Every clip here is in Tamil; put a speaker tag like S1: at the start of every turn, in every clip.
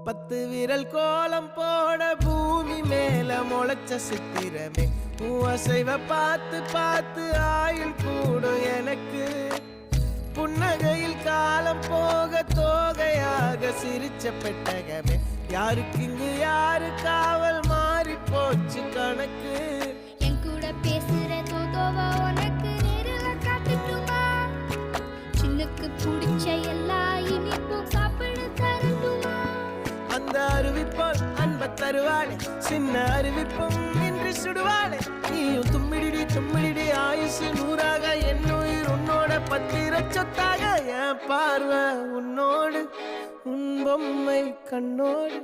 S1: 10 விரல் கோலம் போட பூமி மேல முளைச்ச சித்திரமே அசைவ பார்த்து பார்த்து ஆயுள் கூடும் எனக்கு புன்னகையில் காலம் போக தோகையாக சிரிச்ச பெட்டகமே யாருக்கு இங்கு யாரு காவல் மாறி போச்சு கணக்கு
S2: என் கூட பேசுற தோதோவா உனக்கு நேரில் காட்டுட்டுமா சின்னுக்கு பிடிச்ச எல்லா இனிப்பும் சாப்பிட தரட்டுமா
S1: அந்த அறிவிப்போல் அன்ப தருவாளே சின்ன அறிவிப்பும் இன்றி சுடுவாளே நீயும் தும்மிடி தும்மிடி ஆயுசு 100ஆக என் உயிர் உன்னோட 10 சொத்தாக என் பார்வை உன்னோடு உன் பொம்மை கண்ணோடு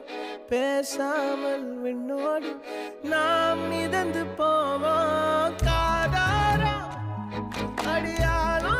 S1: பேசாமல் விண்ணோடு நாம் மிதந்து போவோம் காதாரா அடியாளோ